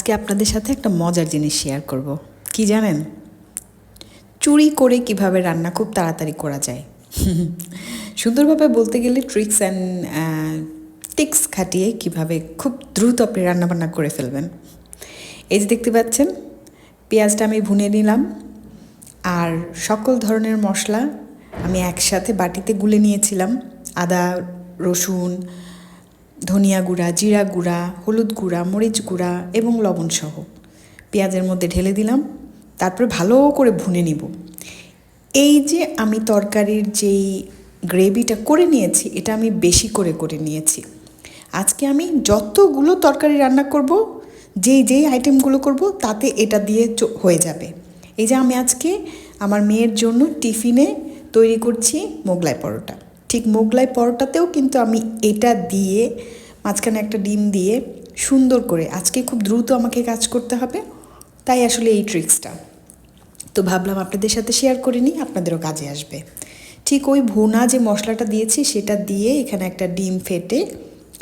আজকে আপনাদের সাথে একটা মজার জিনিস শেয়ার করব। কি জানেন? চুরি করে কিভাবে রান্না খুব তাড়াতাড়ি করা যায়। সুন্দরভাবে বলতে গেলে ট্রিক্স অ্যান্ড টিক্স খাটিয়ে কিভাবে খুব দ্রুত আপনি রান্নাবান্না করে ফেলবেন। এই যে দেখতে পাচ্ছেন, পেঁয়াজটা আমি ভুনে নিলাম, আর সকল ধরনের মশলা আমি একসাথে বাটিতে গুলে নিয়েছিলাম। আদা, রসুন, ধনিয়া গুঁড়া, জিরা গুঁড়া, হলুদ গুঁড়া, মরিচ গুঁড়া এবং লবণ সহ পেঁয়াজের মধ্যে ঢেলে দিলাম। তারপরে ভালো করে ভুনে নিব। এই যে আমি তরকারির যেই গ্রেভিটা করে নিয়েছি, এটা আমি বেশি করে নিয়েছি। আজকে আমি যতগুলো তরকারি রান্না করব, যেই আইটেমগুলো করব, তাতে এটা দিয়ে হয়ে যাবে। এই যে আমি আজকে আমার মেয়ের জন্য টিফিনে তৈরি করছি মোগলাই পরোটা। ঠিক মোগলাই পরোটাতেও কিন্তু আমি এটা দিয়ে, মাঝখানে একটা ডিম দিয়ে সুন্দর করে, আজকে খুব দ্রুত আমাকে কাজ করতে হবে, তাই আসলে এই ট্রিক্সটা তো ভাবলাম আপনাদের সাথে শেয়ার করে নিই, আপনাদেরও কাজে আসবে। ঠিক ওই ভুনা যে মশলাটা দিয়েছি সেটা দিয়ে এখানে একটা ডিম ফেটে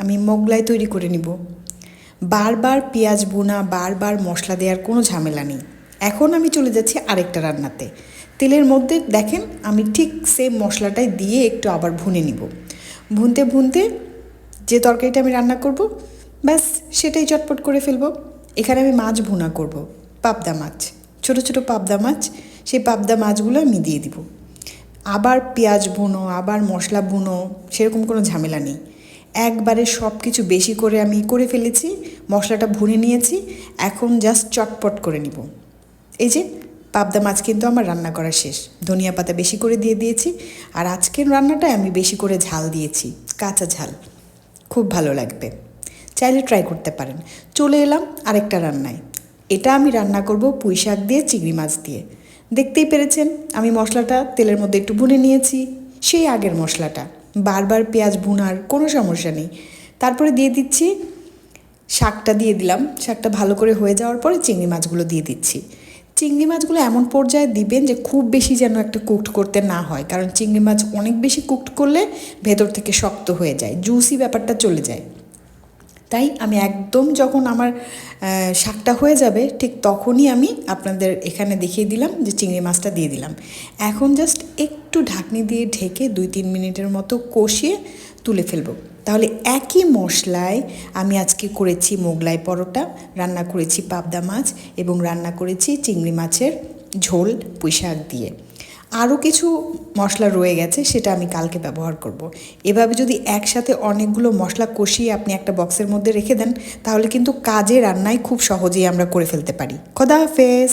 আমি মোগলাই তৈরি করে নিব। বারবার পেঁয়াজ ভুনা, বারবার মশলা দেওয়ার কোনো ঝামেলা নেই। এখন আমি চলে যাচ্ছি আরেকটা রান্নাতে। তেলের মধ্যে দেখেন আমি ঠিক সেম মশলাটাই দিয়ে একটু আবার ভুনে নিব। ভুনতে ভুনতে যে তরকারিটা আমি রান্না করব, ব্যাস সেটাই চটপট করে ফেলবো। এখানে আমি মাছ ভুনা করব, পাবদা মাছ, ছোট ছোট পাবদা মাছ। সেই পাবদা মাছগুলো আমি দিয়ে দিব। আবার পেঁয়াজ ভুনো, আবার মশলা ভুনো, সেরকম কোনো ঝামেলা নেই। একবারে সব কিছু বেশি করে আমি করে ফেলেছি, মশলাটা ভুনে নিয়েছি। এখন জাস্ট চটপট করে নিব। এই যে পাবদা মাছ কিন্তু আমার রান্না করা শেষ। ধনিয়া পাতা বেশি করে দিয়ে দিয়েছি। আর আজকের রান্নাটায় আমি বেশি করে ঝাল দিয়েছি, কাঁচা ঝাল, খুব ভালো লাগবে। চাইলে ট্রাই করতে পারেন। চলে এলাম আরেকটা রান্নায়। এটা আমি রান্না করব পুঁই শাক দিয়ে, চিংড়ি মাছ দিয়ে। দেখতেই পেরেছেন আমি মশলাটা তেলের মধ্যে একটু ভুনে নিয়েছি, সেই আগের মশলাটা। বারবার পেঁয়াজ ভুনার কোনো সমস্যা নেই। তারপরে দিয়ে দিচ্ছি শাকটা, দিয়ে দিলাম। শাকটা ভালো করে হয়ে যাওয়ার পরে চিংড়ি মাছগুলো দিয়ে দিচ্ছি। চিংড়ি মাছগুলো এমন পর্যায়ে দিবেন যে খুব বেশি যেন একটা কুকড করতে না হয়, কারণ চিংড়ি মাছ অনেক বেশি কুকড করলে ভেতর থেকে শক্ত হয়ে যায়, জুসি ব্যাপারটা চলে যায়। তাই আমি একদম যখন আমার শাকটা হয়ে যাবে, ঠিক তখনই আমি আপনাদের এখানে দেখিয়ে দিলাম যে চিংড়ি মাছটা দিয়ে দিলাম। এখন জাস্ট একটু ঢাকনি দিয়ে ঢেকে 2-3 মিনিটের মতো কষিয়ে তুলে ফেলবো। তাহলে একই মশলায় আমি আজকে করেছি মোগলাই পরোটা, রান্না করেছি পাবদা মাছ, এবং রান্না করেছি চিংড়ি মাছের ঝোল পুঁই শাক দিয়ে। আরও কিছু মশলা রয়ে গেছে, সেটা আমি কালকে ব্যবহার করব। এভাবে যদি একসাথে অনেকগুলো মশলা কষিয়ে আপনি একটা বক্সের মধ্যে রেখে দেন, তাহলে কিন্তু কাজে রান্নায় খুব সহজেই আমরা করে ফেলতে পারি। খোদা হাফেজ।